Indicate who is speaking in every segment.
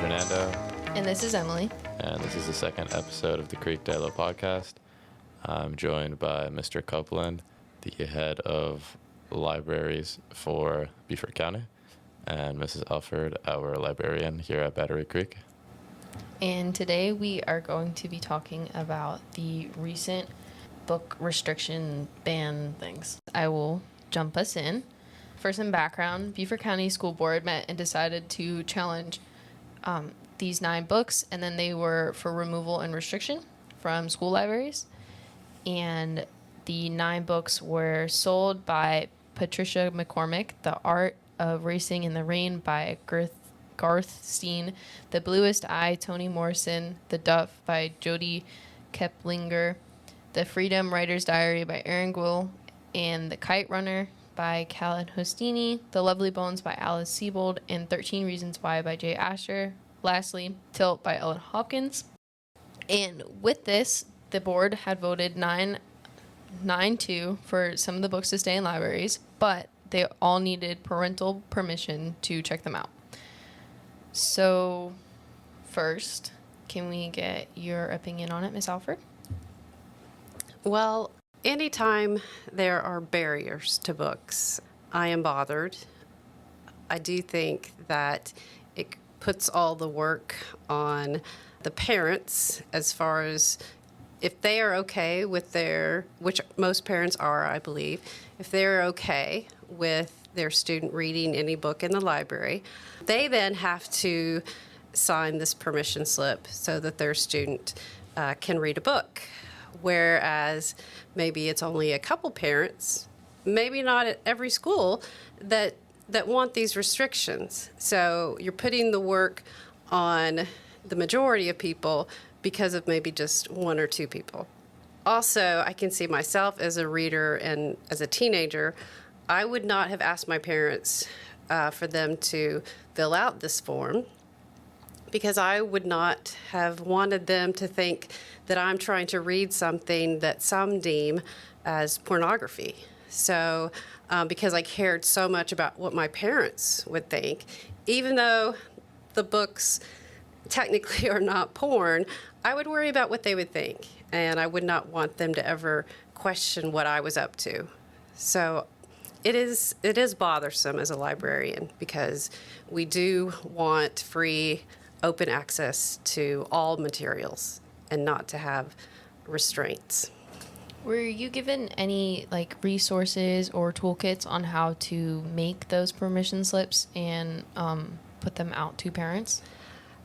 Speaker 1: Hernando.
Speaker 2: And this is Emily.
Speaker 1: And this is the second episode of the Creek DAYLO podcast. I'm joined by Mr. Copeland, the head of libraries for Beaufort County, and Mrs. Alford, our librarian here at Battery Creek.
Speaker 2: And today we are going to be talking about the recent book restriction ban things. I will jump us in. For some background, Beaufort County School Board met and decided to challenge these 9 books, and then they were for removal and restriction from school libraries. And the 9 books were sold by Patricia McCormick, The Art of Racing in the Rain by Garth Steen, The Bluest Eye, Toni Morrison, The Duff by Jody Keplinger, The Freedom Writer's Diary by Erin Gwill, and The Kite Runner by Callan Hostini, The Lovely Bones by Alice Sebold, and 13 Reasons Why by Jay Asher. Lastly, Tilt by Ellen Hopkins. And with this, the board had voted 9-2 for some of the books to stay in libraries, but they all needed parental permission to check them out. So, first, can we get your opinion on it, Miss Alford?
Speaker 3: Well, anytime there are barriers to books, I am bothered. I do think that it puts all the work on the parents as far as if they are okay with which most parents are, I believe, if they're okay with their student reading any book in the library, they then have to sign this permission slip so that their student can read a book. Whereas maybe it's only a couple parents, maybe not at every school, that want these restrictions. So you're putting the work on the majority of people because of maybe just 1 or 2 people. Also, I can see myself as a reader and as a teenager, I would not have asked my parents for them to fill out this form because I would not have wanted them to think that I'm trying to read something that some deem as pornography. So, because I cared so much about what my parents would think, even though the books technically are not porn, I would worry about what they would think, and I would not want them to ever question what I was up to. So it is bothersome as a librarian because we do want free, open access to all materials and not to have restraints.
Speaker 2: Were you given any resources or toolkits on how to make those permission slips and put them out to parents?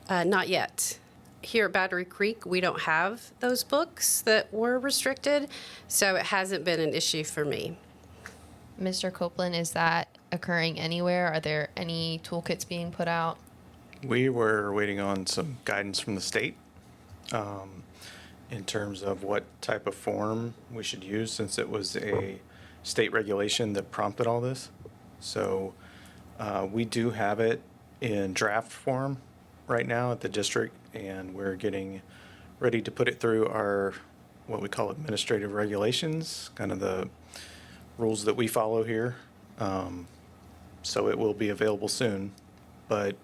Speaker 3: Not yet. Here at Battery Creek, we don't have those books that were restricted, so it hasn't been an issue for me.
Speaker 2: Mr. Copeland, is that occurring anywhere? Are there any toolkits being put out?
Speaker 4: We were waiting on some guidance from the state in terms of what type of form we should use, since it was a state regulation that prompted all this. So we do have it in draft form right now at the district, and we're getting ready to put it through our what we call administrative regulations, kind of the rules that we follow here. So it will be available soon. But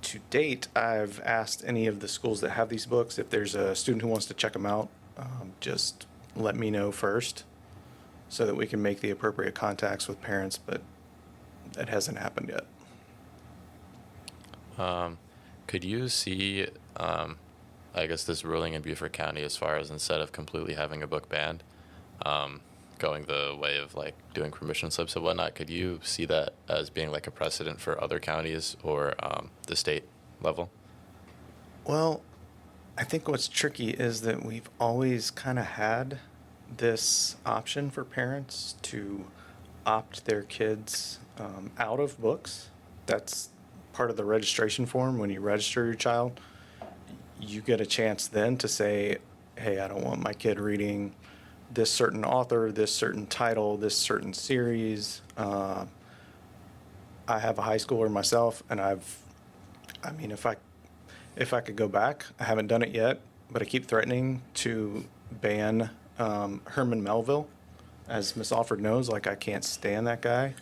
Speaker 4: to date, I've asked any of the schools that have these books, if there's a student who wants to check them out, just let me know first so that we can make the appropriate contacts with parents, but that hasn't happened yet.
Speaker 1: Could you see, I guess, this ruling in Beaufort County as far as instead of completely having a book banned, going the way of doing permission slips and whatnot, could you see that as being a precedent for other counties or the state level?
Speaker 4: Well, I think what's tricky is that we've always kind of had this option for parents to opt their kids out of books. That's part of the registration form. When you register your child, you get a chance then to say, hey, I don't want my kid reading this certain author, this certain title, this certain series. I have a high schooler myself, and if I could go back, I haven't done it yet, but I keep threatening to ban Herman Melville. As Miss Alford knows, I can't stand that guy.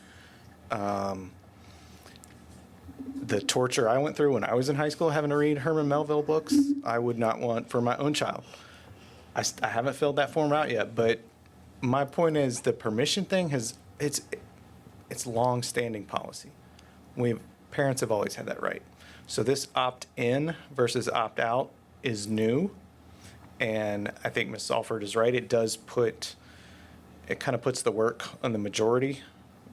Speaker 4: the torture I went through when I was in high school having to read Herman Melville books, I would not want for my own child. I haven't filled that form out yet, but my point is the permission thing it's long-standing policy. Parents have always had that right. So this opt-in versus opt-out is new, and I think Ms. Alford is right. It kind of puts the work on the majority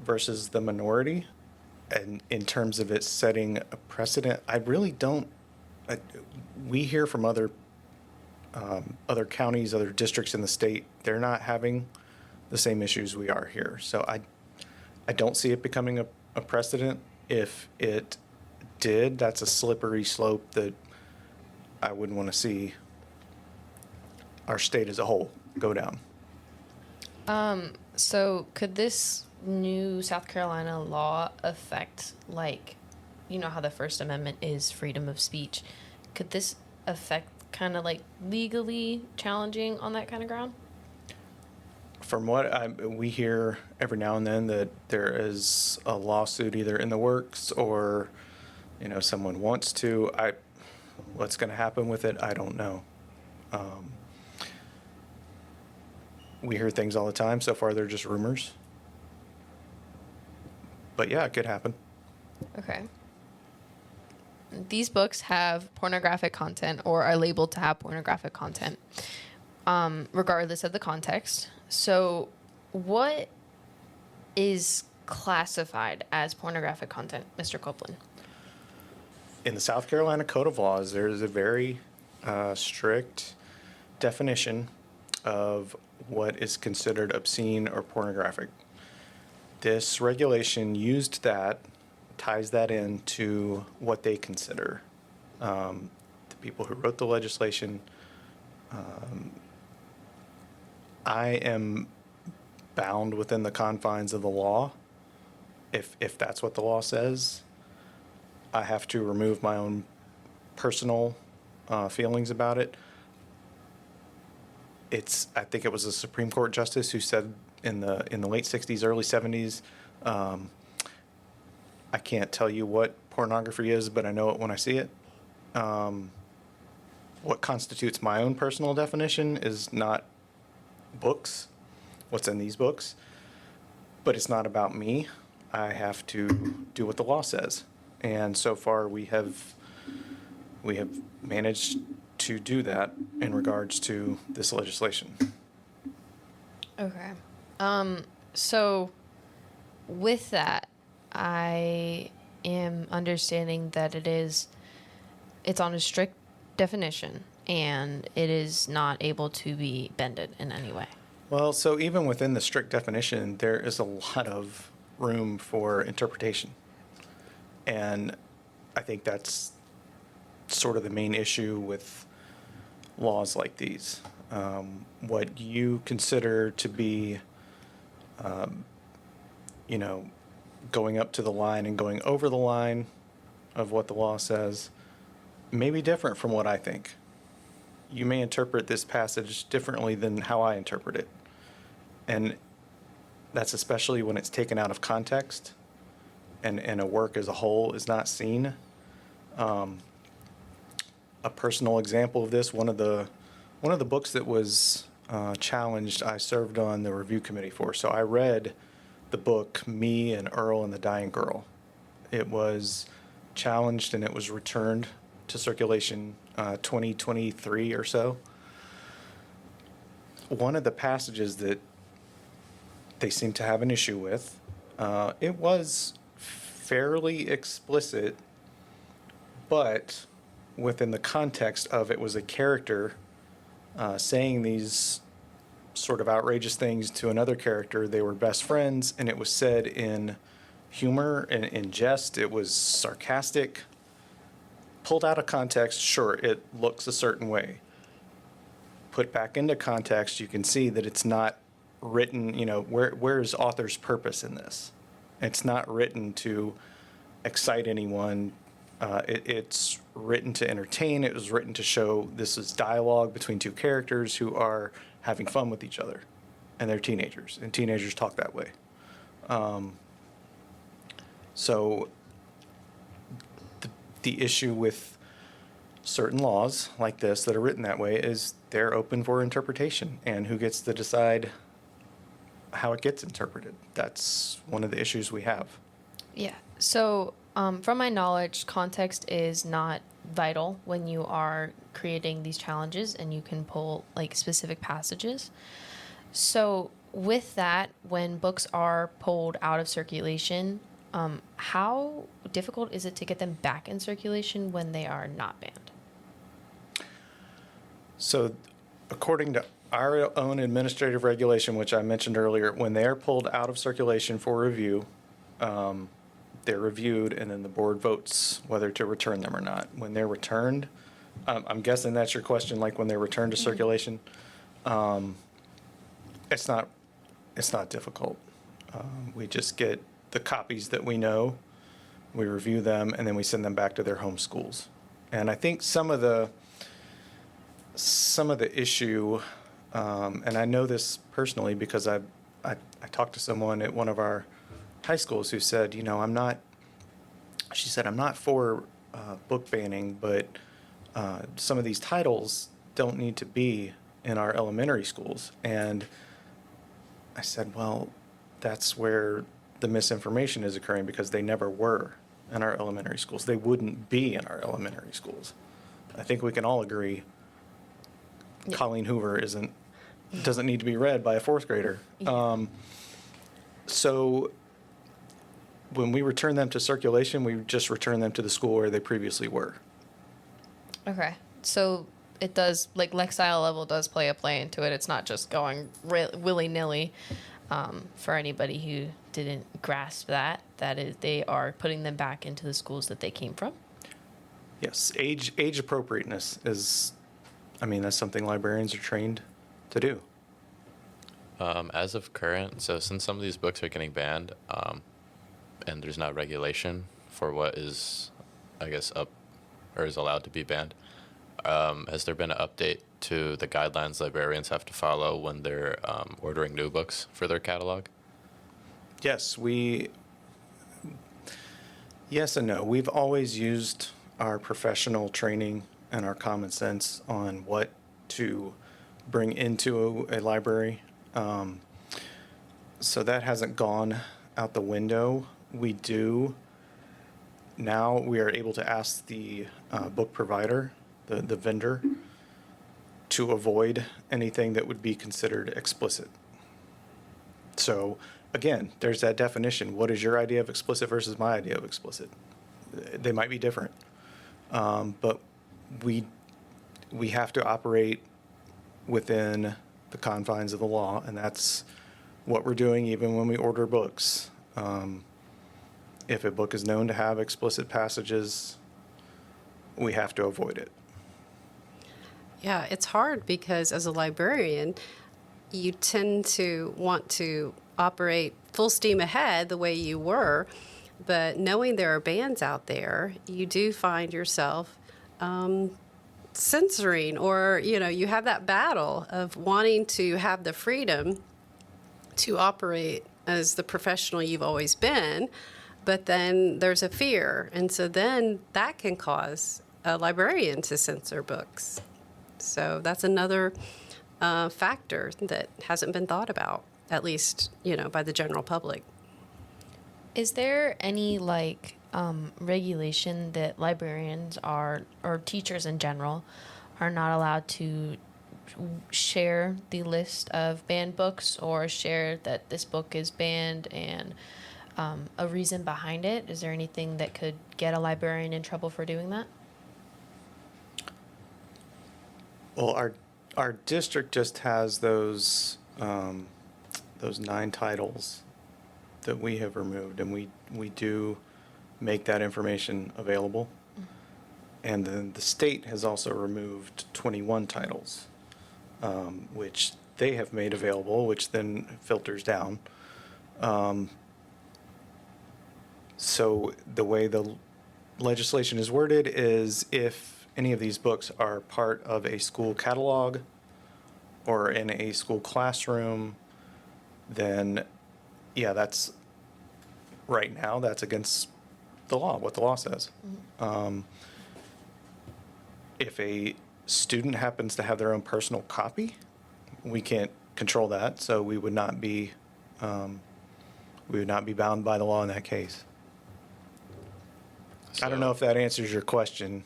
Speaker 4: versus the minority, and in terms of it setting a precedent, I really don't. We hear from other counties, other districts in the state, they're not having the same issues we are here. So I don't see it becoming a precedent. If it did, that's a slippery slope that I wouldn't want to see our state as a whole go down.
Speaker 2: So could this new South Carolina law affect, like, you know how the First Amendment is freedom of speech? Could this affect kind of like legally challenging on that kind of ground?
Speaker 4: From what we hear every now and then that there is a lawsuit either in the works or, someone wants to. What's going to happen with it, I don't know. We hear things all the time. So far, they're just rumors. But yeah, it could happen.
Speaker 2: Okay. These books have pornographic content or are labeled to have pornographic content, regardless of the context. So what is classified as pornographic content, Mr. Copeland?
Speaker 4: In the South Carolina Code of Laws, there is a very strict definition of what is considered obscene or pornographic. This regulation ties that into what they consider. The people who wrote the legislation, I am bound within the confines of the law. If that's what the law says, I have to remove my own personal feelings about it. I think it was a Supreme Court justice who said in the late 60s, early 70s, I can't tell you what pornography is, but I know it when I see it. What constitutes my own personal definition is not books, what's in these books, but it's not about me. I have to do what the law says. And so far we have managed to do that in regards to this legislation.
Speaker 2: Okay. So with that, I am understanding that it's on a strict definition and it is not able to be bended in any way.
Speaker 4: Well, so even within the strict definition, there is a lot of room for interpretation. And I think that's sort of the main issue with laws like these. What you consider to be, going up to the line and going over the line of what the law says may be different from what I think. You may interpret this passage differently than how I interpret it. And that's especially when it's taken out of context and a work as a whole is not seen. A personal example of this, one of the books that was challenged, I served on the review committee for. So I read the book Me and Earl and the Dying Girl. It was challenged and it was returned to circulation 2023 or so. One of the passages that they seem to have an issue with, it was fairly explicit, but within the context of it was a character saying these sort of outrageous things to another character. They were best friends, and it was said in humor and in jest. It was sarcastic. Pulled out of context, sure, it looks a certain way. Put back into context, you can see that it's not written, where's author's purpose in this? It's not written to excite anyone. It's written to entertain. It was written to show this is dialogue between two characters who are having fun with each other. And they're teenagers, and teenagers talk that way. So the issue with certain laws like this that are written that way is they're open for interpretation, and who gets to decide how it gets interpreted. That's one of the issues we have.
Speaker 2: Yeah. So, from my knowledge, context is not vital when you are creating these challenges, and you can pull like specific passages. So, with that, when books are pulled out of circulation, how difficult is it to get them back in circulation when they are not banned?
Speaker 4: So, according to our own administrative regulation, which I mentioned earlier, when they are pulled out of circulation for review, they're reviewed, and then the board votes whether to return them or not. When they're returned, I'm guessing that's your question, like when they're returned to circulation. It's not difficult. We just get the copies that we know, we review them, and then we send them back to their home schools. And I think some of the issue, and I know this personally because I talked to someone at one of our high schools who said, I'm not for book banning, but some of these titles don't need to be in our elementary schools. And I said, well, that's where the misinformation is occurring, because they never were in our elementary schools. They wouldn't be in our elementary schools. I think we can all agree Colleen Hoover doesn't need to be read by a fourth grader. So when we return them to circulation, we just return them to the school where they previously were.
Speaker 2: Okay. So it does, like, Lexile level does play into it. It's not just going willy-nilly. For anybody who didn't grasp that is, they are putting them back into the schools that they came from.
Speaker 4: Yes, age appropriateness is, that's something librarians are trained to do.
Speaker 1: As of current, so since some of these books are getting banned, and there's not regulation for what is, I guess, up or is allowed to be banned, has there been an update to the guidelines librarians have to follow when they're ordering new books for their catalog?
Speaker 4: Yes, yes and no. We've always used our professional training and our common sense on what to bring into a library. So that hasn't gone out the window. We are able to ask the book provider, the vendor, to avoid anything that would be considered explicit. So again, there's that definition. What is your idea of explicit versus my idea of explicit? They might be different. But we have to operate within the confines of the law, and that's what we're doing even when we order books. If a book is known to have explicit passages, we have to avoid it.
Speaker 3: Yeah, it's hard because as a librarian, you tend to want to operate full steam ahead the way you were, but knowing there are bans out there, you do find yourself censoring, or you have that battle of wanting to have the freedom to operate as the professional you've always been, but then there's a fear, and so then that can cause a librarian to censor books. So that's another factor that hasn't been thought about, at least, by the general public.
Speaker 2: Is there any regulation that librarians or teachers in general are not allowed to share the list of banned books, or share that this book is banned and a reason behind it? Is there anything that could get a librarian in trouble for doing that?
Speaker 4: Well, our district just has those 9 titles that we have removed, and we do make that information available. Mm-hmm. And then the state has also removed 21 titles, which they have made available, which then filters down. So the way the legislation is worded is, if any of these books are part of a school catalog or in a school classroom, then that's right now, that's against the law, what the law says. If a student happens to have their own personal copy, we can't control that, so we would not be bound by the law in that case. I don't know if that answers your question.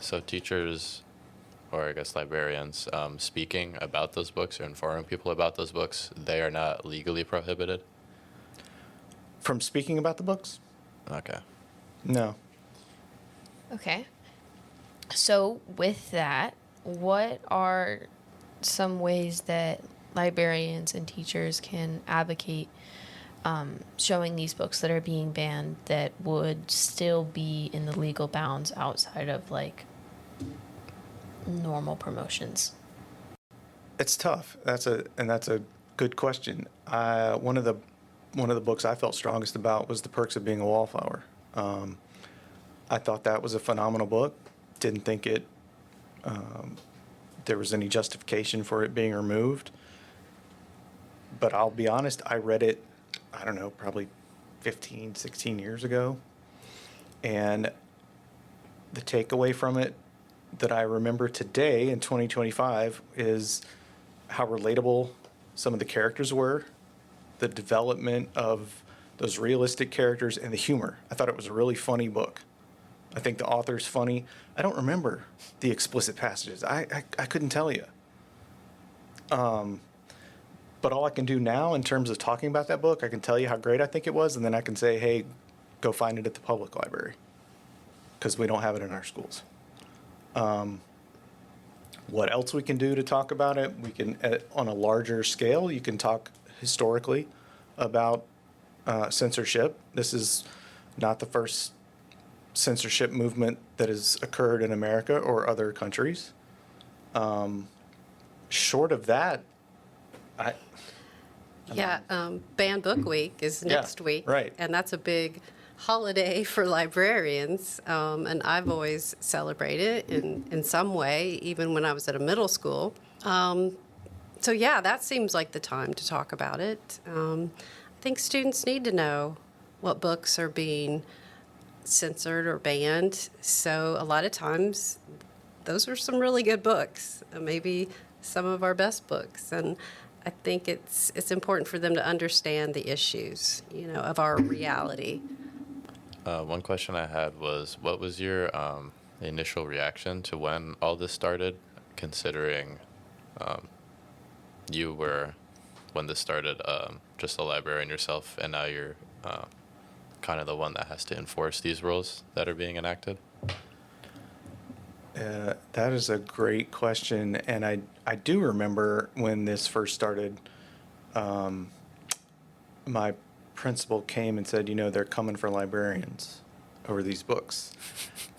Speaker 1: So teachers, or I guess librarians, speaking about those books or informing people about those books, they are not legally prohibited?
Speaker 4: From speaking about the books?
Speaker 1: Okay.
Speaker 4: No.
Speaker 2: Okay. So with that, what are some ways that librarians and teachers can advocate showing these books that are being banned that would still be in the legal bounds outside of like normal promotions?
Speaker 4: It's tough. That's a good question. One of the books I felt strongest about was The Perks of Being a Wallflower. I thought that was a phenomenal book. Didn't think there was any justification for it being removed. But I'll be honest, I read it, I don't know, probably 15, 16 years ago. And the takeaway from it that I remember today in 2025 is how relatable some of the characters were, the development of those realistic characters, and the humor. I thought it was a really funny book. I think the author's funny. I don't remember the explicit passages. I couldn't tell you. But all I can do now in terms of talking about that book, I can tell you how great I think it was, and then I can say, hey, go find it at the public library, because we don't have it in our schools. What else we can do to talk about it? We can, on a larger scale, you can talk historically about censorship. This is not the first censorship movement that has occurred in America or other countries. Short of that,
Speaker 3: Banned Book Week is next week.
Speaker 4: Right.
Speaker 3: And that's a big holiday for librarians. And I've always celebrated in some way, even when I was at a middle school. So yeah, that seems like the time to talk about it. I think students need to know what books are being censored or banned. So a lot of times, those are some really good books, maybe some of our best books. And I think it's important for them to understand the issues, of our reality.
Speaker 1: One question I had was, what was your initial reaction to when all this started, considering you were, when this started, just a librarian yourself, and now you're kind of the one that has to enforce these rules that are being enacted?
Speaker 4: That is a great question, and I do remember when this first started, my principal came and said, they're coming for librarians over these books.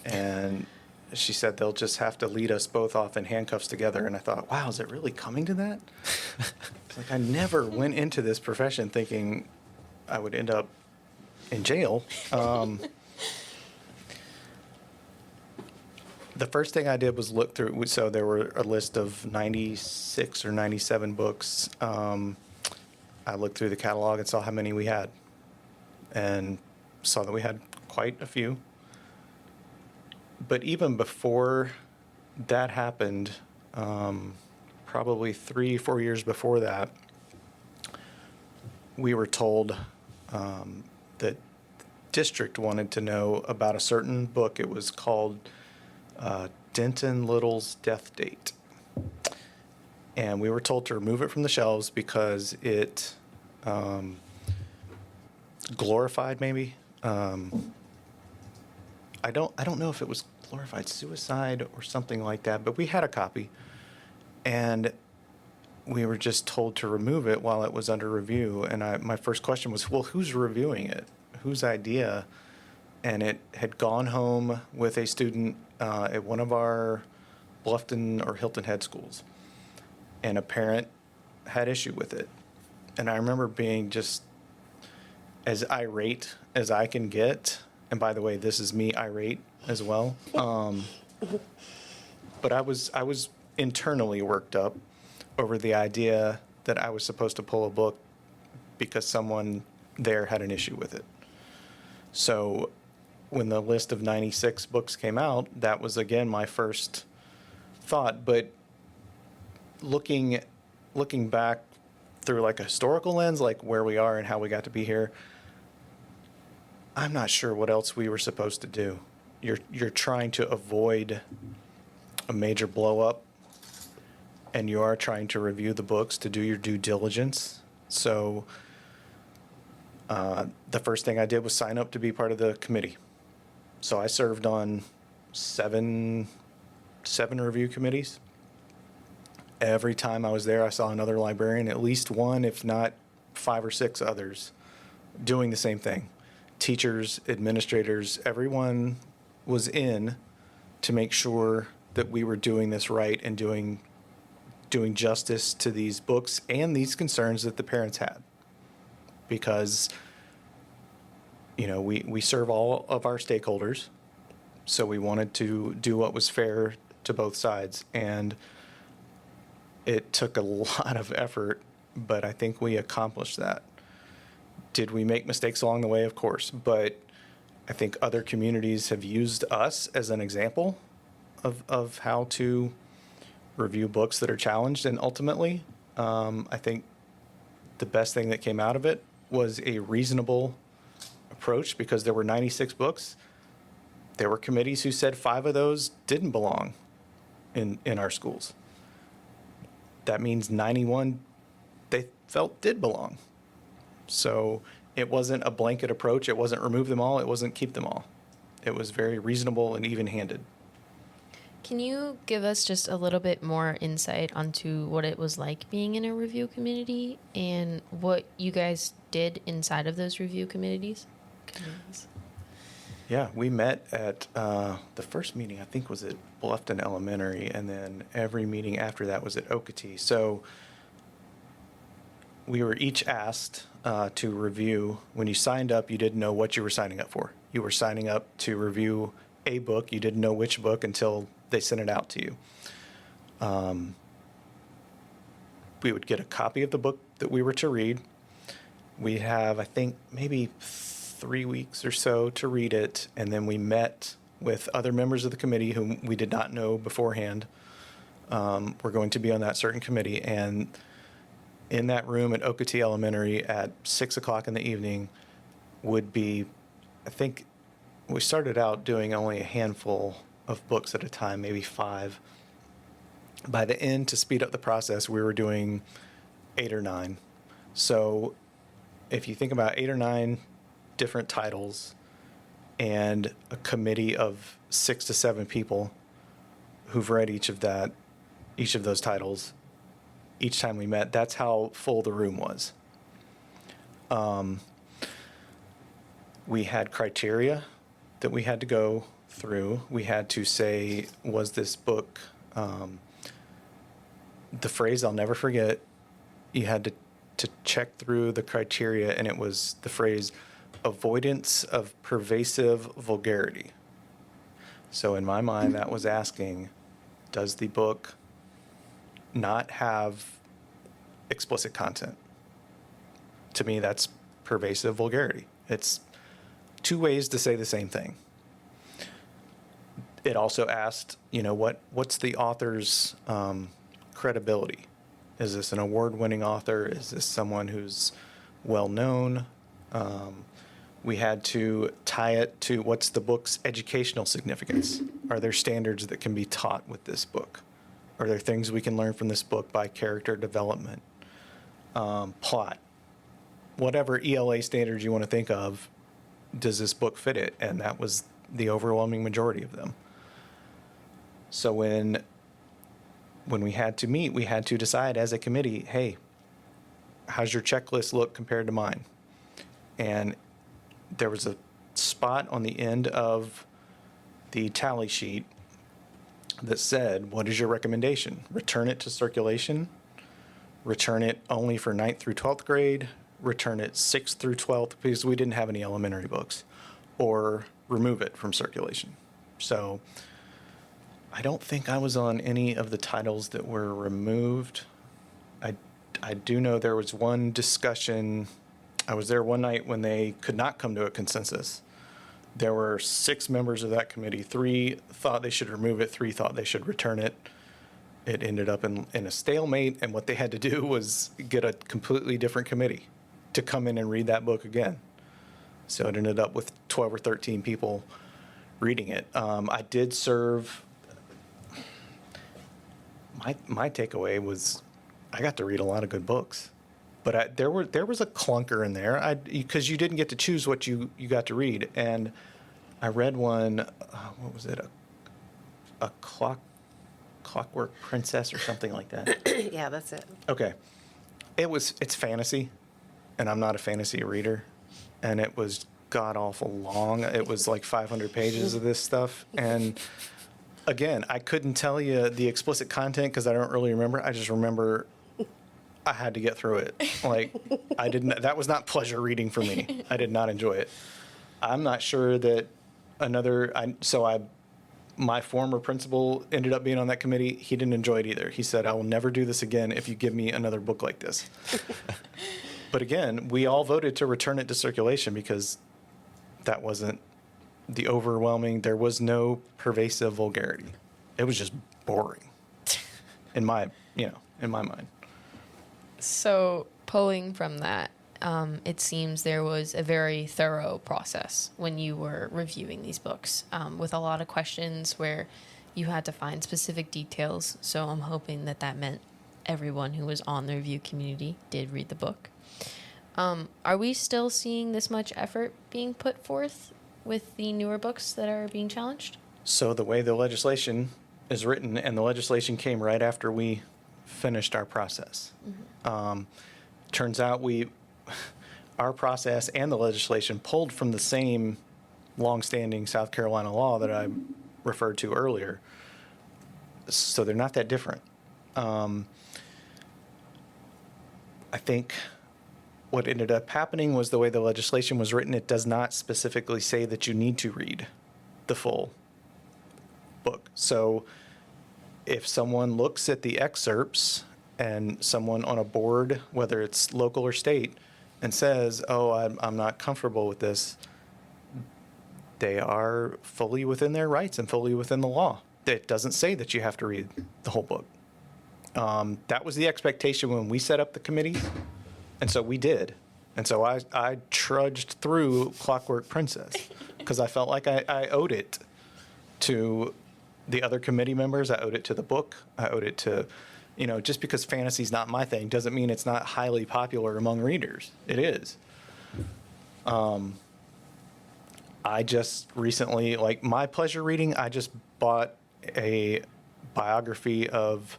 Speaker 4: And she said they'll just have to lead us both off in handcuffs together. And I thought, wow, is it really coming to that? It's like I never went into this profession thinking I would end up in jail. The first thing I did was look through, so there were a list of 96 or 97 books. I looked through the catalog and saw how many we had, and saw that we had quite a few. But even before that happened, probably 3-4 years before that, we were told that district wanted to know about a certain book. It was called Denton Little's Death Date. And we were told to remove it from the shelves because it glorified, maybe. I don't know if it was glorified suicide or something like that, but we had a copy. And we were just told to remove it while it was under review. And my first question was, well, who's reviewing it? Whose idea? And it had gone home with a student at one of our Bluffton or Hilton Head schools. And a parent had issue with it. And I remember being just as irate as I can get. And by the way, this is me irate as well. But I was internally worked up over the idea that I was supposed to pull a book because someone there had an issue with it. So when the list of 96 books came out, that was again my first thought. But looking back through like a historical lens, like where we are and how we got to be here, I'm not sure what else we were supposed to do. You're trying to avoid a major blow up, and you are trying to review the books to do your due diligence. So the first thing I did was sign up to be part of the committee. So I served on seven review committees. Every time I was there, I saw another librarian, at least one, if not 5 or 6 others, doing the same thing. Teachers, administrators, everyone was in to make sure that we were doing this right and doing justice to these books and these concerns that the parents had. Because, you know, we serve all of our stakeholders, so we wanted to do what was fair to both sides. And it took a lot of effort, but I think we accomplished that. Did we make mistakes along the way? Of course, but I think other communities have used us as an example of how to review books that are challenged. And ultimately, I think the best thing that came out of it was a reasonable approach, because there were 96 books. There were committees who said 5 of those didn't belong in our schools. That means 91 they felt did belong. So it wasn't a blanket approach. It wasn't remove them all. It wasn't keep them all. It was very reasonable and even-handed.
Speaker 2: Can you give us just a little bit more insight onto what it was like being in a review committee and what you guys did inside of those review committees?
Speaker 4: Yeah, we met at the first meeting, I think, was at Bluffton Elementary, and then every meeting after that was at Okatee. So we were each asked to review. When you signed up, you didn't know what you were signing up for. You were signing up to review a book. You didn't know which book until they sent it out to you. We would get a copy of the book that we were to read. We have, I think, maybe 3 weeks or so to read it, and then we met with other members of the committee whom we did not know beforehand were going to be on that certain committee. And in that room at Okatee Elementary at 6 o'clock in the evening would be, I think we started out doing only a handful of books at a time, maybe 5. By the end, to speed up the process, we were doing 8 or 9. So if you think about 8 or 9 different titles and a committee of 6 to 7 people who've read each of those titles, each time we met, that's how full the room was. We had criteria that we had to go through. We had to say, was this book, the phrase I'll never forget, you had to check through the criteria, and it was the phrase, avoidance of pervasive vulgarity. So in my mind, that was asking, does the book not have explicit content? To me, that's pervasive vulgarity. It's 2 ways to say the same thing. It also asked, what's the author's credibility? Is this an award-winning author? Is this someone who's well-known? We had to tie it to what's the book's educational significance. Are there standards that can be taught with this book? Are there things we can learn from this book by character development, plot? Whatever ELA standards you want to think of, does this book fit it? And that was the overwhelming majority of them. So when we had to meet, we had to decide as a committee, hey, how's your checklist look compared to mine? And there was a spot on the end of the tally sheet that said, what is your recommendation? Return it to circulation, return it only for 9th through 12th grade, return it 6th through 12th, because we didn't have any elementary books, or remove it from circulation. So I don't think I was on any of the titles that were removed. I do know there was one discussion I was there one night when they could not come to a consensus. There were 6 members of that committee. 3 thought they should remove it, 3 thought they should return it. It ended up in a stalemate, and what they had to do was get a completely different committee to come in and read that book again. So it ended up with 12 or 13 people reading it. I did serve. My takeaway was I got to read a lot of good books, but there was a clunker in there because you didn't get to choose what you got to read. And I read one. What was it? A Clockwork Princess or something like that.
Speaker 3: Yeah, that's it.
Speaker 4: Okay. It's fantasy, and I'm not a fantasy reader, and it was god awful long. It was like 500 pages of this stuff, and again, I couldn't tell you the explicit content because I don't really remember. I just remember I had to get through it. Like I didn't. That was not pleasure reading for me. I did not enjoy it. I'm not sure that my former principal ended up being on that committee. He didn't enjoy it either. He said, I will never do this again if you give me another book like this. But again, we all voted to return it to circulation because that wasn't the overwhelming, there was no pervasive vulgarity. It was just boring in my mind.
Speaker 2: So, pulling from that, it seems there was a very thorough process when you were reviewing these books, with a lot of questions where you had to find specific details. So I'm hoping that meant everyone who was on the review community did read the book. Are we still seeing this much effort being put forth with the newer books that are being challenged?
Speaker 4: So the way the legislation is written, and the legislation came right after we finished our process. Turns out our process and the legislation pulled from the same longstanding South Carolina law that I referred to earlier. So they're not that different. I think what ended up happening was the way the legislation was written, it does not specifically say that you need to read the full book. So if someone looks at the excerpts and someone on a board, whether it's local or state, and says, oh, I'm not comfortable with this, they are fully within their rights and fully within the law. It doesn't say that you have to read the whole book. That was the expectation when we set up the committees, and so we did. And so I trudged through Clockwork Princess because I felt like I owed it to the other committee members. I owed it to the book. I owed it to, just because fantasy's not my thing doesn't mean it's not highly popular among readers. It is. I just recently, like my pleasure reading, I just bought a biography of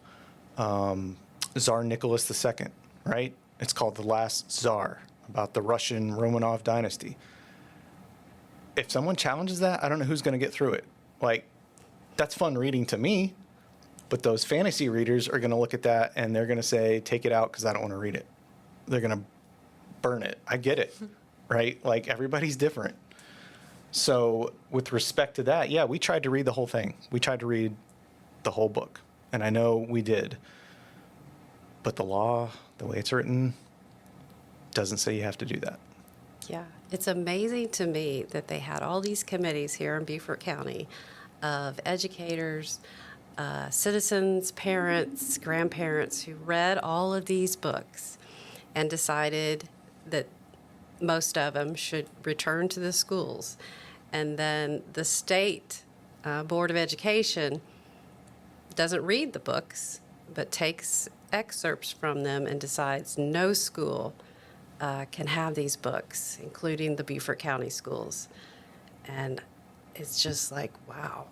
Speaker 4: Tsar Nicholas II, right? It's called The Last Tsar, about the Russian Romanov dynasty. If someone challenges that, I don't know who's going to get through it. Like, that's fun reading to me, but those fantasy readers are going to look at that and they're going to say, take it out because I don't want to read it. They're going to burn it. I get it, right? Like, everybody's different. So with respect to that, yeah, we tried to read the whole thing. We tried to read the whole book, and I know we did. But the law, the way it's written, doesn't say you have to do that.
Speaker 3: Yeah, it's amazing to me that they had all these committees here in Beaufort County of educators, citizens, parents, grandparents who read all of these books and decided that most of them should return to the schools. And then the state Board of Education doesn't read the books, but takes excerpts from them and decides no school can have these books, including the Beaufort County schools. And it's just like, wow,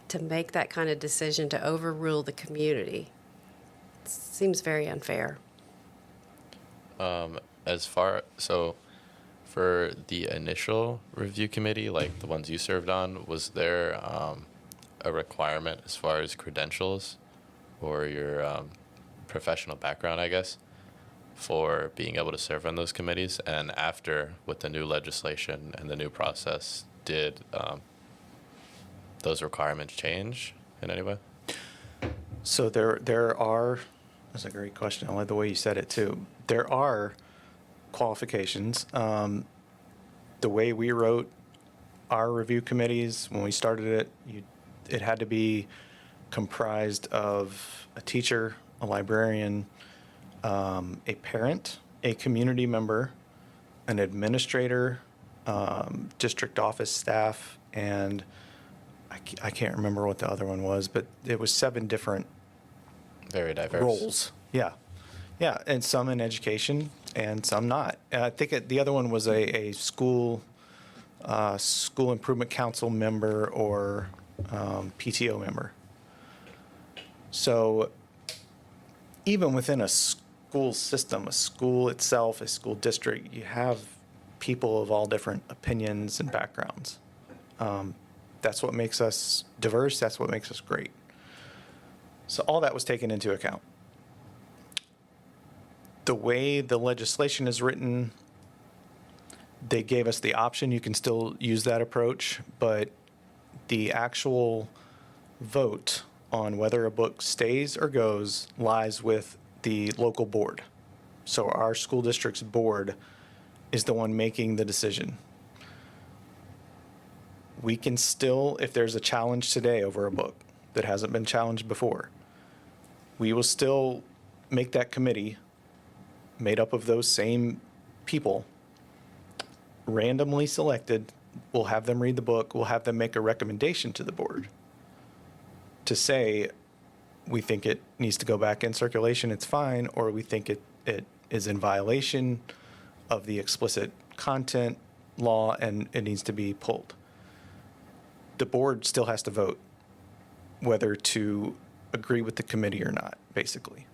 Speaker 3: to make that kind of decision to overrule the community seems very unfair.
Speaker 1: For the initial review committee, like the ones you served on, was there a requirement as far as credentials or your professional background, I guess, for being able to serve on those committees? And after, with the new legislation and the new process, did those requirements change in any way?
Speaker 4: So there are, that's a great question. I like the way you said it too. There are qualifications. The way we wrote our review committees when we started it, it had to be comprised of a teacher, a librarian, a parent, a community member, an administrator, district office staff, and I can't remember what the other one was, but it was 7 different
Speaker 1: Very diverse.
Speaker 4: roles. Yeah. Yeah, and some in education and some not. And I think the other one was a school improvement council member or PTO member. So even within a school system, a school itself, a school district, you have people of all different opinions and backgrounds. That's what makes us diverse. That's what makes us great. So all that was taken into account. The way the legislation is written, they gave us the option. You can still use that approach, but the actual vote on whether a book stays or goes lies with the local board. So our school district's board is the one making the decision. We can still, if there's a challenge today over a book that hasn't been challenged before, we will still make that committee made up of those same people, randomly selected. We'll have them read the book. We'll have them make a recommendation to the board to say, we think it needs to go back in circulation, it's fine, or we think it is in violation of the explicit content law and it needs to be pulled. The board still has to vote whether to agree with the committee or not, basically.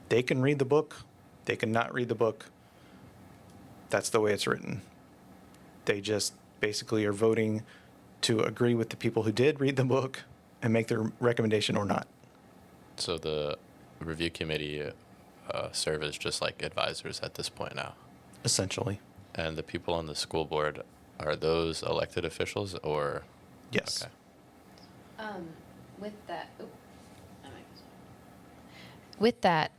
Speaker 4: They can read the book. They can not read the book. That's the way it's written. They just basically are voting to agree with the people who did read the book and make their recommendation or not.
Speaker 1: So the review committee serve as just like advisors at this point now.
Speaker 4: Essentially.
Speaker 1: And the people on the school board, are those elected officials or?
Speaker 4: Yes.
Speaker 1: Okay.
Speaker 2: With that,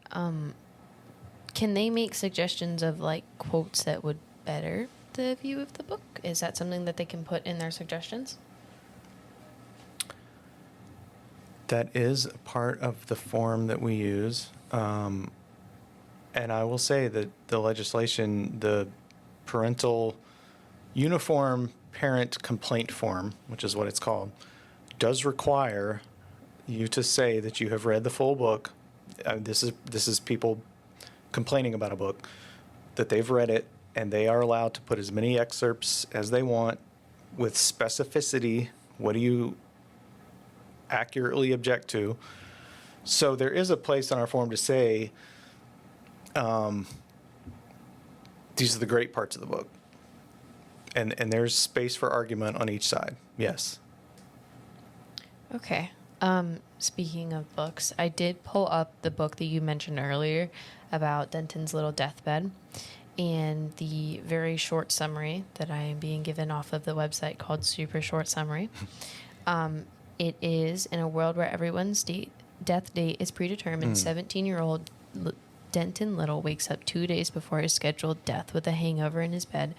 Speaker 2: can they make suggestions of like quotes that would better the view of the book? Is that something that they can put in their suggestions?
Speaker 4: That is a part of the form that we use. And I will say that the legislation, the parental uniform parent complaint form, which is what it's called, does require you to say that you have read the full book. This is people complaining about a book, that they've read it, and they are allowed to put as many excerpts as they want with specificity. What do you accurately object to? So there is a place on our form to say, these are the great parts of the book. And there's space for argument on each side. Yes.
Speaker 2: Okay. Speaking of books, I did pull up the book that you mentioned earlier about Denton's Little Deathbed, and the very short summary that I am being given off of the website called Super Short Summary. It is, in a world where everyone's death date is predetermined, 17-year-old Denton Little wakes up 2 days before his scheduled death with a hangover in his bed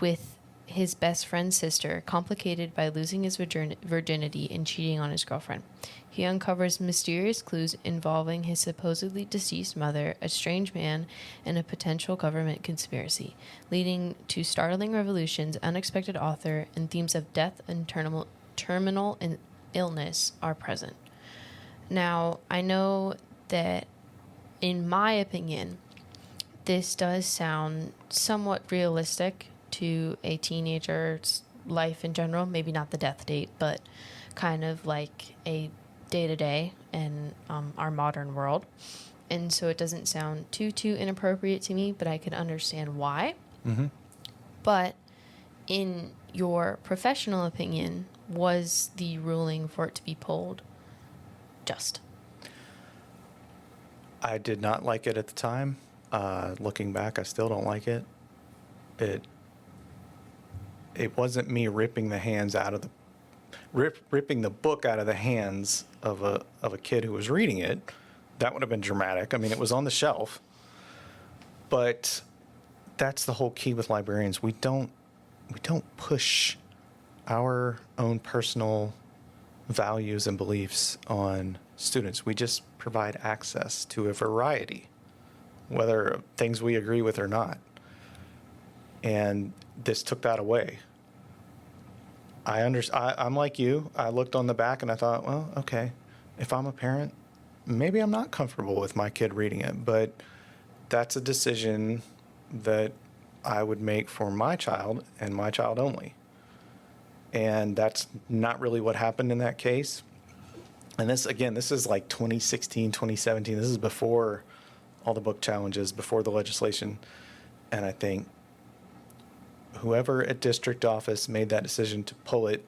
Speaker 2: with his best friend's sister, complicated by losing his virginity and cheating on his girlfriend. He uncovers mysterious clues involving his supposedly deceased mother, a strange man, and a potential government conspiracy, leading to startling revelations. Unexpected author and themes of death and terminal illness are present. Now, I know that, in my opinion, this does sound somewhat realistic to a teenager's life in general. Maybe not the death date, but kind of like a day-to-day in our modern world. And so it doesn't sound too inappropriate to me, but I could understand why.
Speaker 4: Mm-hmm.
Speaker 2: But in your professional opinion, was the ruling for it to be pulled just?
Speaker 4: I did not like it at the time. Looking back, I still don't like it. It wasn't me ripping the hands out of ripping the book out of the hands of a kid who was reading it. That would have been dramatic. I mean, it was on the shelf. But that's the whole key with librarians. We don't push our own personal values and beliefs on students. We just provide access to a variety, whether things we agree with or not. And this took that away. I'm like you. I looked on the back and I thought, well, okay, if I'm a parent, maybe I'm not comfortable with my kid reading it, but that's a decision that I would make for my child and my child only. And that's not really what happened in that case. And this is like 2016, 2017. This is before all the book challenges, before the legislation. And I think whoever at district office made that decision to pull it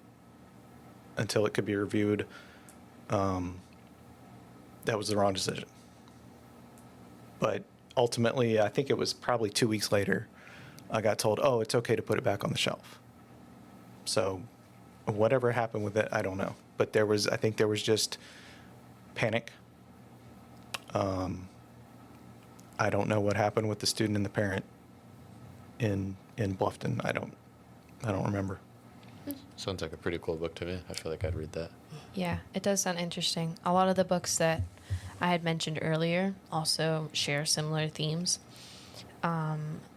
Speaker 4: until it could be reviewed, that was the wrong decision. But ultimately, I think it was probably 2 weeks later, I got told, oh, it's okay to put it back on the shelf. So whatever happened with it, I don't know. But I think there was just panic. I don't know what happened with the student and the parent in Bluffton. I don't remember.
Speaker 1: Sounds like a pretty cool book to me. I feel like I'd read that.
Speaker 2: Yeah, it does sound interesting. A lot of the books that I had mentioned earlier also share similar themes.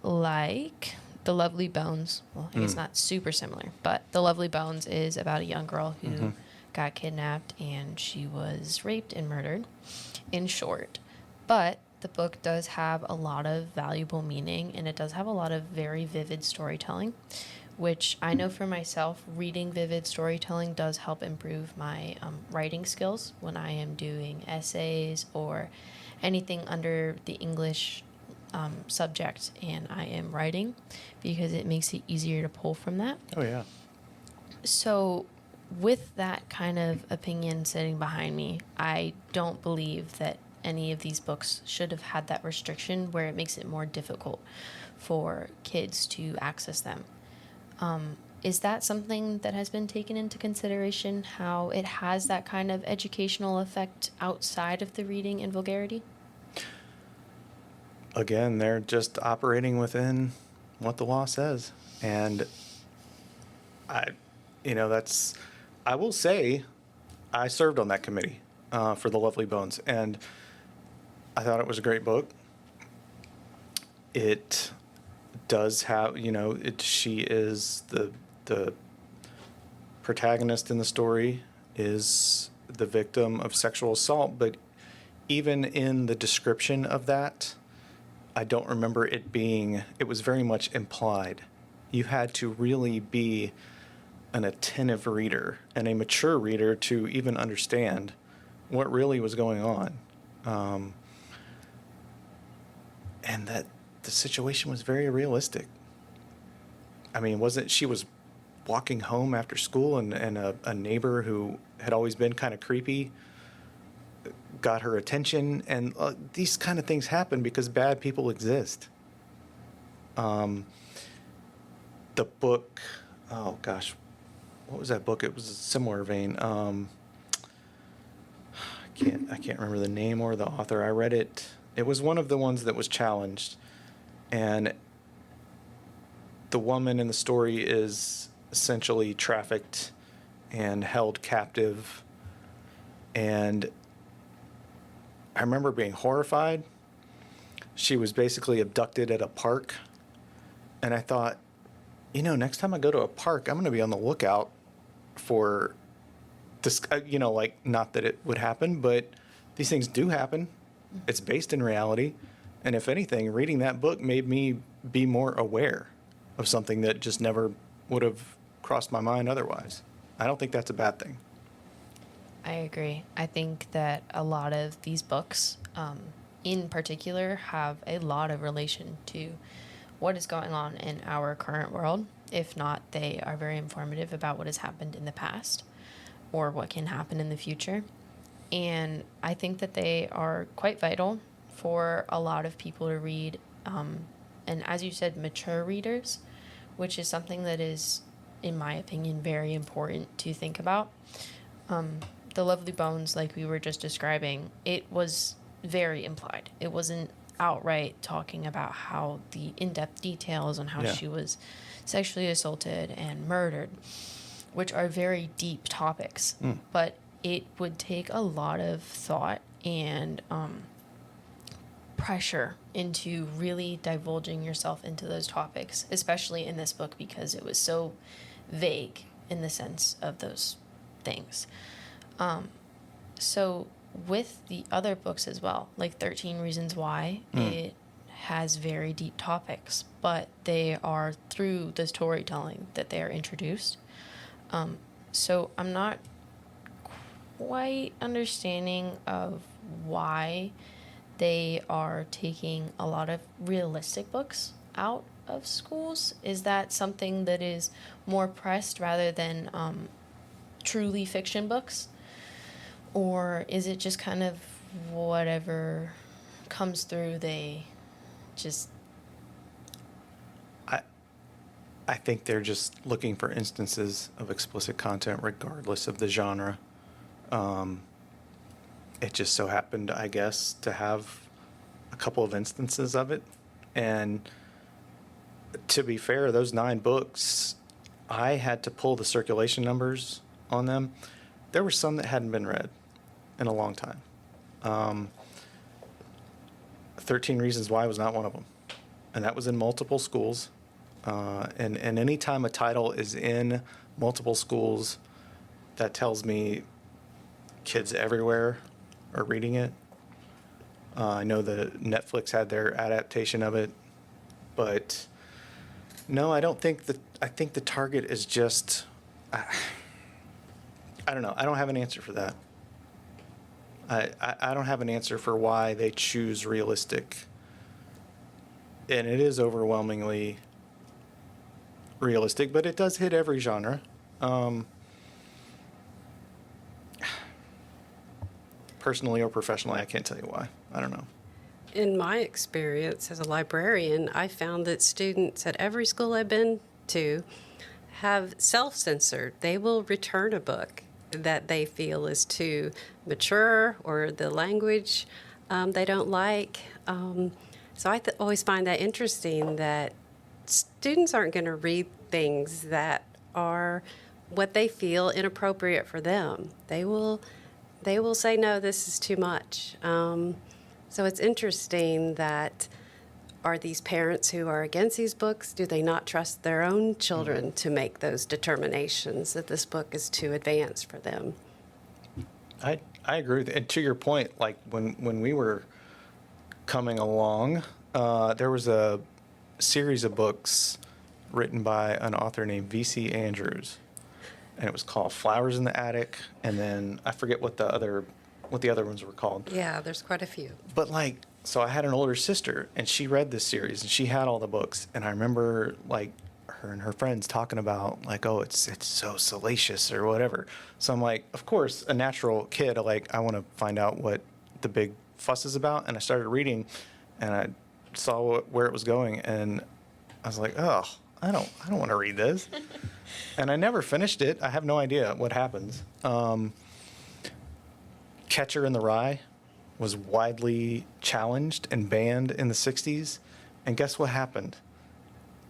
Speaker 2: Like The Lovely Bones. Well, I guess not super similar, but The Lovely Bones is about a young girl who got kidnapped and she was raped and murdered, in short. But the book does have a lot of valuable meaning, and it does have a lot of very vivid storytelling, which I know for myself, reading vivid storytelling does help improve my writing skills when I am doing essays or anything under the English subject and I am writing, because it makes it easier to pull from that.
Speaker 4: Oh, yeah.
Speaker 2: So with that kind of opinion sitting behind me, I don't believe that any of these books should have had that restriction where it makes it more difficult for kids to access them. Is that something that has been taken into consideration, how it has that kind of educational effect outside of the reading and vulgarity?
Speaker 4: Again, they're just operating within what the law says. And I will say, I served on that committee for The Lovely Bones, and I thought it was a great book. It does have, she is the protagonist in the story is the victim of sexual assault, but even in the description of that, I don't remember it was very much implied. You had to really be an attentive reader and a mature reader to even understand what really was going on. And that the situation was very realistic. I mean, she was walking home after school and a neighbor who had always been kind of creepy got her attention, and these kind of things happen because bad people exist. The book, oh gosh, what was that book? It was a similar vein. I can't remember the name or the author. I read it. It was one of the ones that was challenged, and the woman in the story is essentially trafficked and held captive, and I remember being horrified. She was basically abducted at a park, and I thought, next time I go to a park, I'm going to be on the lookout for this, not that it would happen, but these things do happen. It's based in reality. And if anything, reading that book made me be more aware of something that just never would have crossed my mind otherwise. I don't think that's a bad thing.
Speaker 2: I agree. I think that a lot of these books, in particular, have a lot of relation to what is going on in our current world. If not, they are very informative about what has happened in the past or what can happen in the future. And I think that they are quite vital for a lot of people to read. And as you said, mature readers, which is something that is, in my opinion, very important to think about. The Lovely Bones, like we were just describing, it was very implied. It wasn't outright talking about how the in-depth details on how
Speaker 4: Yeah.
Speaker 2: she was sexually assaulted and murdered, which are very deep topics. But it would take a lot of thought and pressure into really divulging yourself into those topics, especially in this book because it was so vague in the sense of those things. So with the other books as well, like 13 Reasons Why, it has very deep topics, but they are through the storytelling that they are introduced. So I'm not quite understanding of why they are taking a lot of realistic books out of schools. Is that something that is more pressed rather than truly fiction books? Or is it just kind of whatever comes through, they just...
Speaker 4: I think they're just looking for instances of explicit content regardless of the genre. It just so happened, I guess, to have a couple of instances of it. And to be fair, those 9 books, I had to pull the circulation numbers on them. There were some that hadn't been read in a long time. 13 Reasons Why was not one of them. And that was in multiple schools. And any time a title is in multiple schools, that tells me kids everywhere are reading it. I know that Netflix had their adaptation of it, but no, I don't think that. I think the target is just. I don't know. I don't have an answer for that. I don't have an answer for why they choose realistic. And it is overwhelmingly realistic, but it does hit every genre. Personally or professionally, I can't tell you why. I don't know.
Speaker 3: In my experience as a librarian, I found that students at every school I've been to have self-censored. They will return a book that they feel is too mature or the language they don't like. So I always find that interesting that students aren't going to read things that are what they feel inappropriate for them. They will say, no, this is too much. So it's interesting that are these parents who are against these books, do they not trust their own children to make those determinations that this book is too advanced for them?
Speaker 4: I agree with you. And to your point, like when we were coming along, there was a series of books written by an author named V.C. Andrews, and it was called Flowers in the Attic, and then I forget what the other ones were called.
Speaker 3: Yeah, there's quite a few.
Speaker 4: But like, so I had an older sister, and she read this series, and she had all the books, and I remember like her and her friends talking about like, oh, it's so salacious or whatever. So I'm like, of course, a natural kid, like I want to find out what the big fuss is about, and I started reading, and I saw where it was going, and I was like, oh, I don't want to read this. And I never finished it. I have no idea what happens. Catcher in the Rye was widely challenged and banned in the 60s. And guess what happened?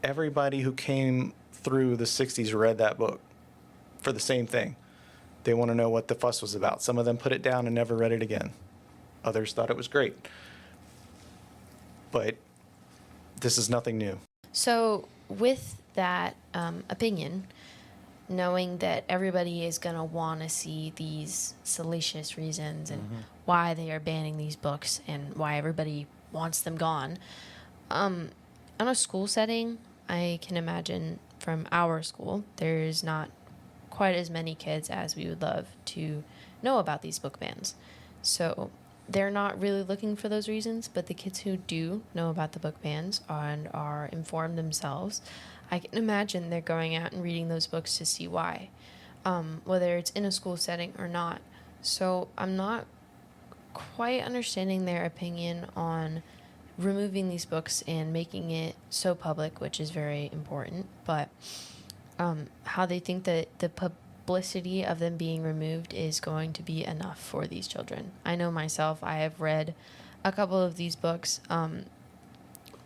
Speaker 4: Everybody who came through the 60s read that book for the same thing. They want to know what the fuss was about. Some of them put it down and never read it again. Others thought it was great. But this is nothing new.
Speaker 2: So with that opinion, knowing that everybody is going to want to see these salacious reasons and why they are banning these books and why everybody wants them gone, on a school setting, I can imagine from our school, there's not quite as many kids as we would love to know about these book bans. So they're not really looking for those reasons, but the kids who do know about the book bans and are informed themselves, I can imagine they're going out and reading those books to see why, whether it's in a school setting or not. So I'm not quite understanding their opinion on removing these books and making it so public, which is very important, but how they think that the publicity of them being removed is going to be enough for these children. I know myself, I have read a couple of these books,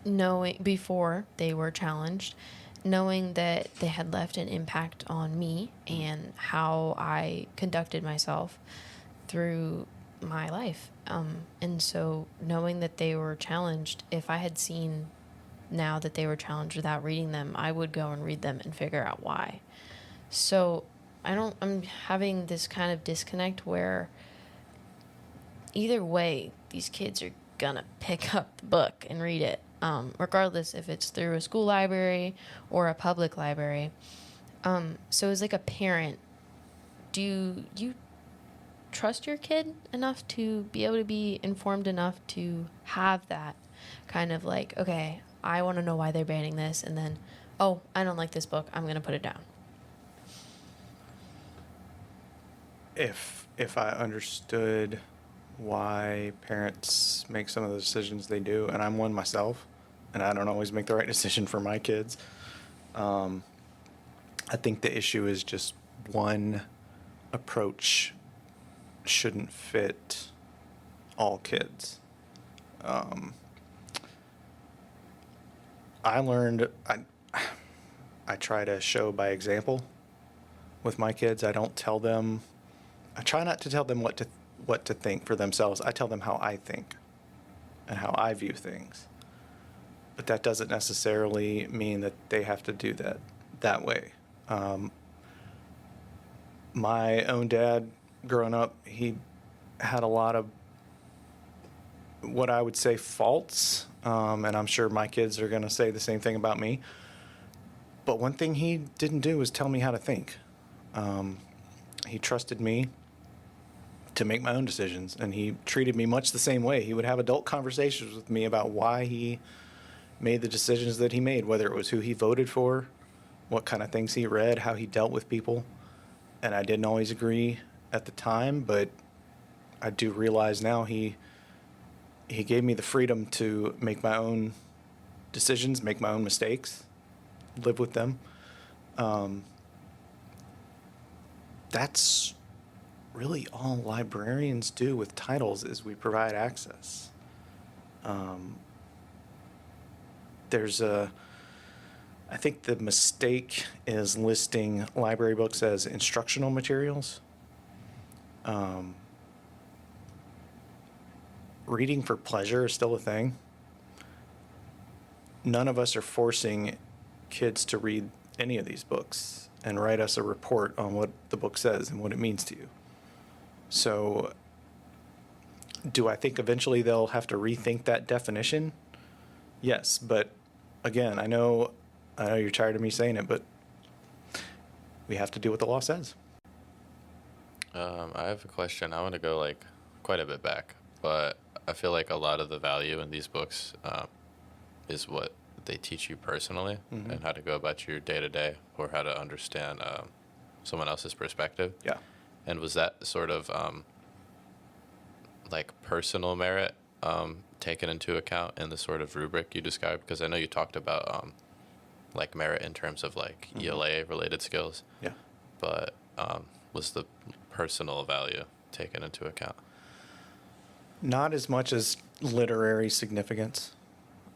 Speaker 2: knowing before they were challenged, knowing that they had left an impact on me and how I conducted myself through my life. And so knowing that they were challenged, if I had seen now that they were challenged without reading them, I would go and read them and figure out why. So I'm having this kind of disconnect where either way, these kids are gonna pick up the book and read it, regardless if it's through a school library or a public library. So as like a parent, do you trust your kid enough to be able to be informed enough to have that kind of like, okay, I want to know why they're banning this, and then, oh, I don't like this book, I'm gonna put it down?
Speaker 4: If I understood why parents make some of the decisions they do, and I'm one myself, and I don't always make the right decision for my kids, I think the issue is just one approach shouldn't fit all kids. I learned, I try to show by example with my kids. I try not to tell them what to think for themselves. I tell them how I think and how I view things. But that doesn't necessarily mean that they have to do that way. My own dad, growing up, he had a lot of what I would say faults, and I'm sure my kids are going to say the same thing about me. But one thing he didn't do was tell me how to think. He trusted me to make my own decisions, and he treated me much the same way. He would have adult conversations with me about why he made the decisions that he made, whether it was who he voted for, what kind of things he read, how he dealt with people. And I didn't always agree at the time, but I do realize now he gave me the freedom to make my own decisions, make my own mistakes, live with them. That's really all librarians do with titles, is we provide access. I think the mistake is listing library books as instructional materials. Reading for pleasure is still a thing. None of us are forcing kids to read any of these books and write us a report on what the book says and what it means to you. So, do I think eventually they'll have to rethink that definition? Yes, but again, I know you're tired of me saying it, but we have to do what the law says.
Speaker 1: I have a question. I want to go like quite a bit back, but I feel like a lot of the value in these books is what they teach you personally,
Speaker 4: Mm-hmm.
Speaker 1: and how to go about your day to day, or how to understand someone else's perspective.
Speaker 4: Yeah.
Speaker 1: And was that sort of like personal merit taken into account in the sort of rubric you described? Because I know you talked about like merit in terms of like
Speaker 4: Mm-hmm.
Speaker 1: ELA related skills,
Speaker 4: Yeah.
Speaker 1: but was the personal value taken into account?
Speaker 4: Not as much as literary significance.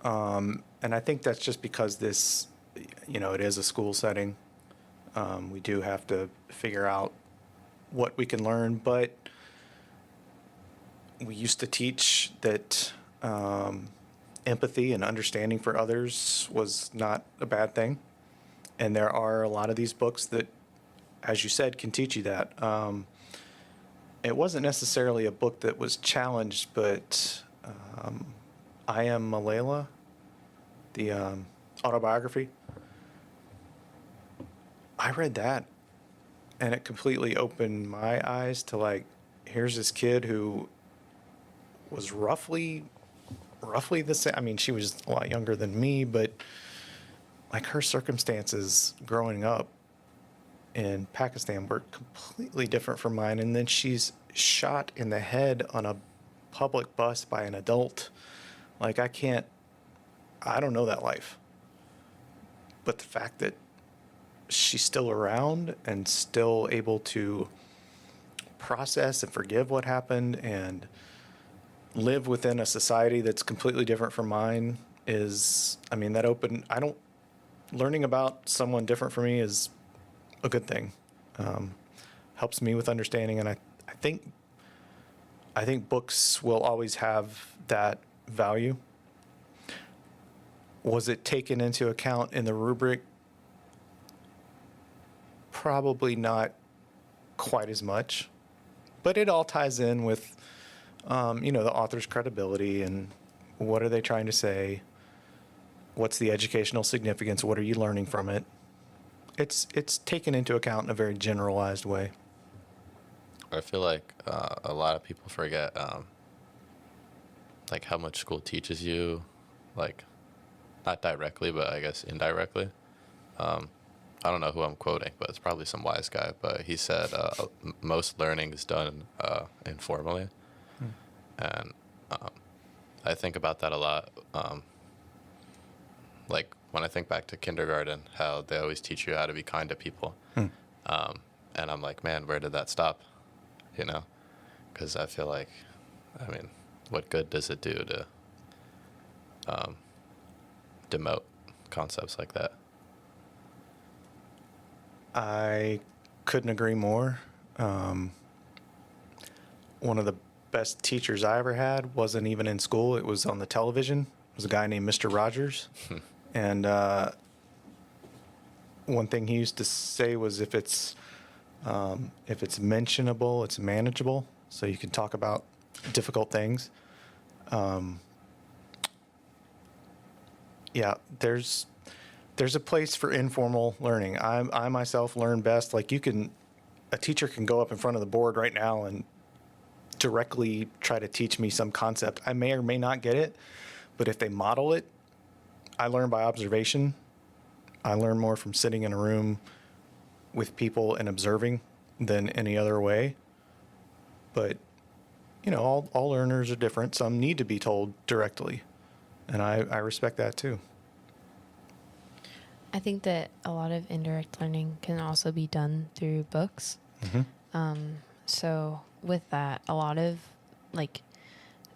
Speaker 4: And I think that's just because this, it is a school setting. We do have to figure out what we can learn, but we used to teach that empathy and understanding for others was not a bad thing. And there are a lot of these books that, as you said, can teach you that. It wasn't necessarily a book that was challenged, but I Am Malala, the autobiography, I read that, and it completely opened my eyes to, like, here's this kid who was roughly the same. I mean, she was a lot younger than me, but like her circumstances growing up in Pakistan were completely different from mine. And then she's shot in the head on a public bus by an adult. Like, I don't know that life. But the fact that she's still around and still able to process and forgive what happened and live within a society that's completely different from mine learning about someone different from me is a good thing. Helps me with understanding, and I think books will always have that value. Was it taken into account in the rubric? Probably not quite as much, but it all ties in with, the author's credibility and what are they trying to say? What's the educational significance? What are you learning from it? It's taken into account in a very generalized way.
Speaker 1: I feel like a lot of people forget like how much school teaches you, like not directly, but I guess indirectly. I don't know who I'm quoting, but it's probably some wise guy. But he said most learning is done informally, and I think about that a lot. Like when I think back to kindergarten, how they always teach you how to be kind to people, and I'm like, man, where did that stop? You know, because I feel like, what good does it do to demote concepts like that?
Speaker 4: I couldn't agree more. One of the best teachers I ever had wasn't even in school. It was on the television. It was a guy named Mr. Rogers. And one thing he used to say was if it's mentionable, it's manageable. So you can talk about difficult things. Yeah, there's a place for informal learning. I myself learn best. Like a teacher can go up in front of the board right now and directly try to teach me some concept. I may or may not get it, but if they model it, I learn by observation. I learn more from sitting in a room with people and observing than any other way. But, all learners are different. Some need to be told directly, and I respect that too.
Speaker 2: I think that a lot of indirect learning can also be done through books. So with that, a lot of like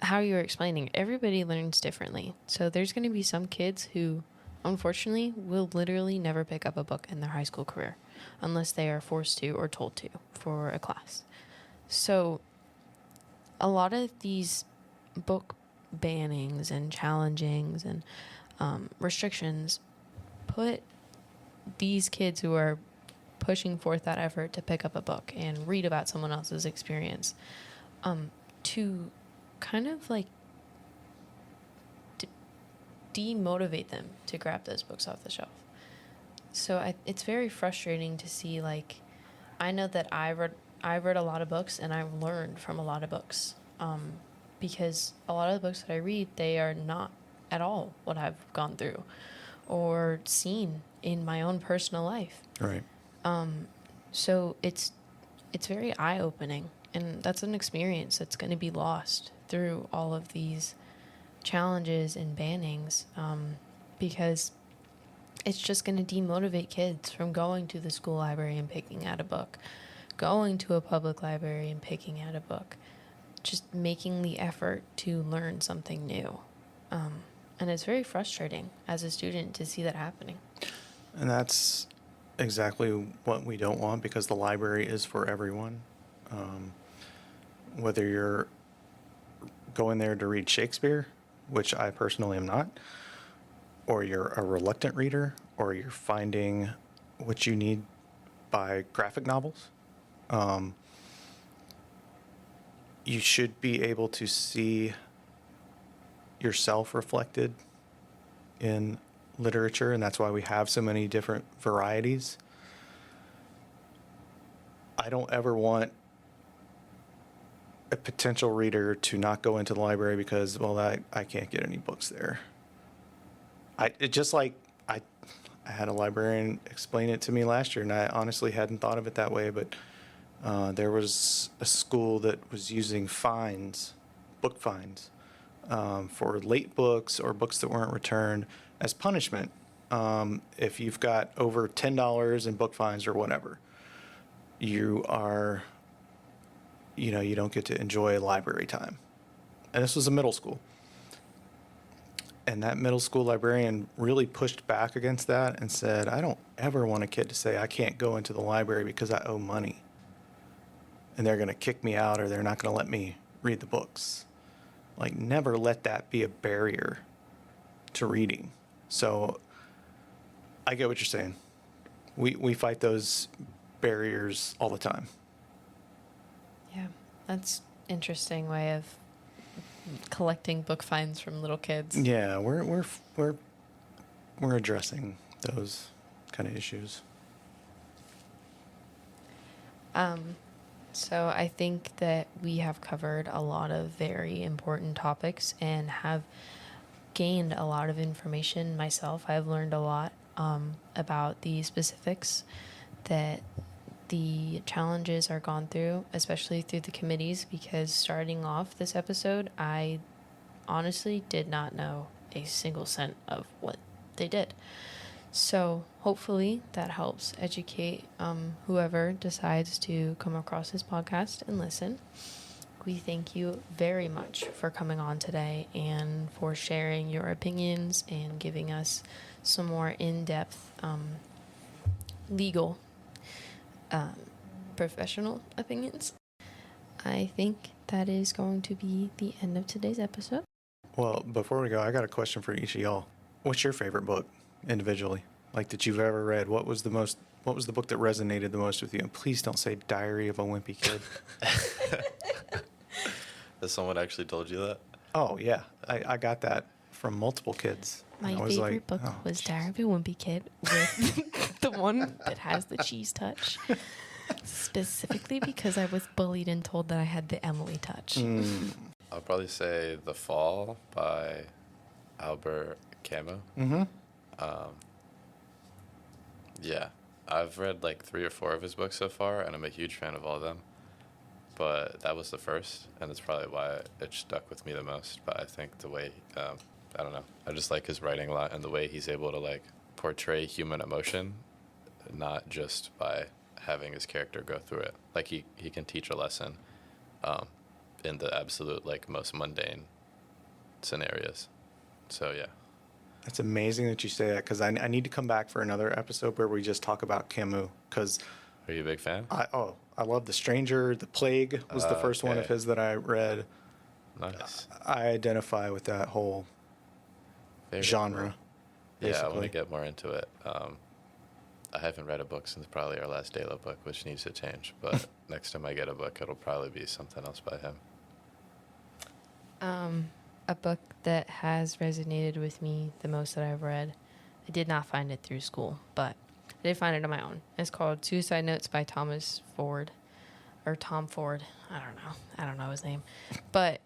Speaker 2: how you were explaining, everybody learns differently. So there's going to be some kids who, unfortunately, will literally never pick up a book in their high school career unless they are forced to or told to for a class. So a lot of these book bannings and challengings and restrictions put these kids who are pushing forth that effort to pick up a book and read about someone else's experience to kind of like demotivate them to grab those books off the shelf. So it's very frustrating to see, like, I know that I read a lot of books and I've learned from a lot of books because a lot of the books that I read, they are not at all what I've gone through or seen in my own personal life.
Speaker 4: Right.
Speaker 2: So it's very eye-opening, and that's an experience that's going to be lost through all of these challenges and bannings because it's just going to demotivate kids from going to the school library and picking out a book, going to a public library and picking out a book, just making the effort to learn something new. And it's very frustrating as a student to see that happening.
Speaker 4: And that's exactly what we don't want, because the library is for everyone. Whether you're going there to read Shakespeare, which I personally am not, or you're a reluctant reader, or you're finding what you need by graphic novels, you should be able to see yourself reflected in literature, and that's why we have so many different varieties. I don't ever want a potential reader to not go into the library because, well, I can't get any books there. I had a librarian explain it to me last year, and I honestly hadn't thought of it that way, but there was a school that was using book fines, for late books or books that weren't returned as punishment. If you've got over $10 in book fines or whatever, you don't get to enjoy library time. and this was a middle school. And that middle school librarian really pushed back against that and said, I don't ever want a kid to say, I can't go into the library because I owe money. And they're going to kick me out or they're not going to let me read the books. Like, never let that be a barrier to reading. So I get what you're saying. We fight those barriers all the time.
Speaker 2: Yeah, that's interesting way of collecting book finds from little kids.
Speaker 4: Yeah, we're addressing those kind of issues.
Speaker 2: So I think that we have covered a lot of very important topics and have gained a lot of information myself. I've learned a lot about the specifics that the challenges are gone through, especially through the committees, because starting off this episode, I honestly did not know a single cent of what they did. So hopefully that helps educate whoever decides to come across this podcast and listen. We thank you very much for coming on today and for sharing your opinions and giving us some more in-depth legal professional opinions. I think that is going to be the end of today's episode.
Speaker 4: Well, before we go, I got a question for each of y'all. What's your favorite book individually, like that you've ever read? What was the book that resonated the most with you? And please don't say Diary of a Wimpy Kid.
Speaker 1: Has someone actually told you that?
Speaker 4: Oh yeah, I got that from multiple kids.
Speaker 2: My
Speaker 4: And I was
Speaker 2: favorite
Speaker 4: like,
Speaker 2: book
Speaker 4: oh,
Speaker 2: was
Speaker 4: geez.
Speaker 2: Diary of a Wimpy Kid with the one that has the cheese touch. Specifically because I was bullied and told that I had the Emily touch.
Speaker 1: I'll probably say The Fall by Albert Camus.
Speaker 4: Mm-hmm.
Speaker 1: Yeah, I've read like 3 or 4 of his books so far, and I'm a huge fan of all of them. But that was the first, and that's probably why it stuck with me the most. But I think the way, I don't know, I just like his writing a lot, and the way he's able to like portray human emotion, not just by having his character go through it. Like he can teach a lesson in the absolute like most mundane scenarios. So yeah.
Speaker 4: It's amazing that you say that because I need to come back for another episode where we just talk about Camus because
Speaker 1: Are you a big fan?
Speaker 4: I love The Stranger. The Plague was the first one of
Speaker 1: Okay.
Speaker 4: his that I read.
Speaker 1: Nice.
Speaker 4: I identify with that whole
Speaker 1: Favorite
Speaker 4: genre.
Speaker 1: book? Yeah, I want
Speaker 4: basically.
Speaker 1: to get more into it. I haven't read a book since probably our last DAYLO book, which needs to change. But next time I get a book, it'll probably be something else by him.
Speaker 2: A book that has resonated with me the most that I've read. I did not find it through school, but I did find it on my own. It's called Suicide Notes by Tom Ford. I don't know his name. But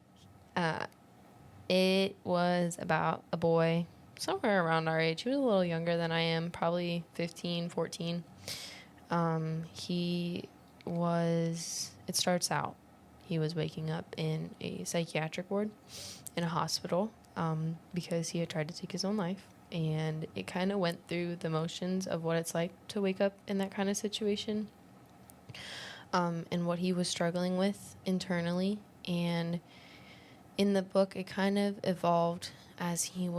Speaker 2: it was about a boy somewhere around our age. He was a little younger than I am, probably 15, 14. It starts out, he was waking up in a psychiatric ward in a hospital because he had tried to take his own life. And it kind of went through the motions of what it's like to wake up in that kind of situation, and what he was struggling with internally. And in the book, it kind of evolved as he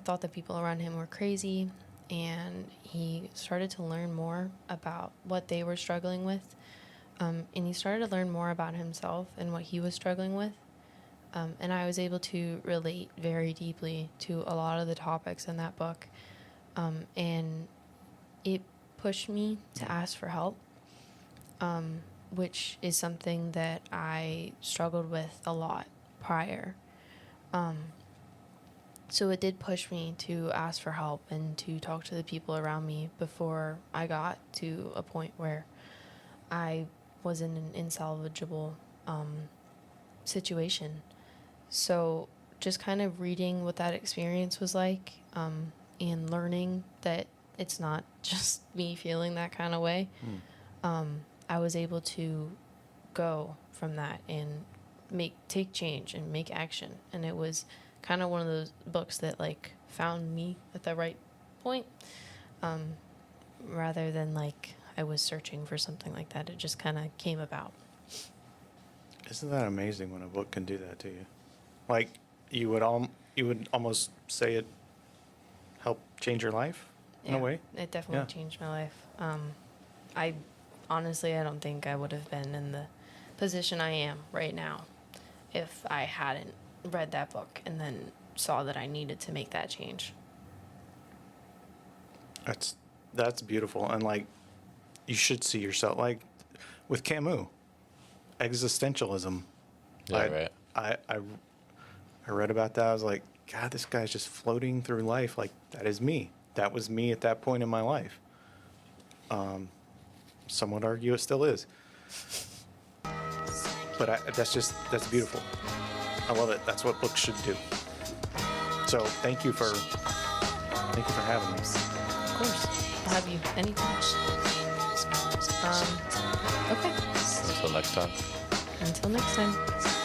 Speaker 2: thought that people around him were crazy, and he started to learn more about what they were struggling with. And he started to learn more about himself and what he was struggling with. And I was able to relate very deeply to a lot of the topics in that book. And it pushed me to ask for help, which is something that I struggled with a lot prior. So it did push me to ask for help and to talk to the people around me before I got to a point where I was in an insalvageable situation. So just kind of reading what that experience was like, and learning that it's not just me feeling that kind of way, I was able to go from that and take change and make action. And it was kind of one of those books that like found me at the right point, rather than like I was searching for something like that. It just kind of came about.
Speaker 4: Isn't that amazing when a book can do that to you? Like you would almost say it helped change your life in a way.
Speaker 2: It definitely
Speaker 4: Yeah.
Speaker 2: changed my life. I honestly, I don't think I would have been in the position I am right now if I hadn't read that book and then saw that I needed to make that change.
Speaker 4: That's beautiful, and like you should see yourself like with Camus, existentialism.
Speaker 1: Yeah, right.
Speaker 4: I read about that. I was like, God, this guy's just floating through life. Like that is me. That was me at that point in my life. Some would argue it still is. But that's beautiful. I love it. That's what books should do. So thank you for having me.
Speaker 2: Of course. I'll have you anytime. Okay.
Speaker 1: Until next time.
Speaker 2: Until next time.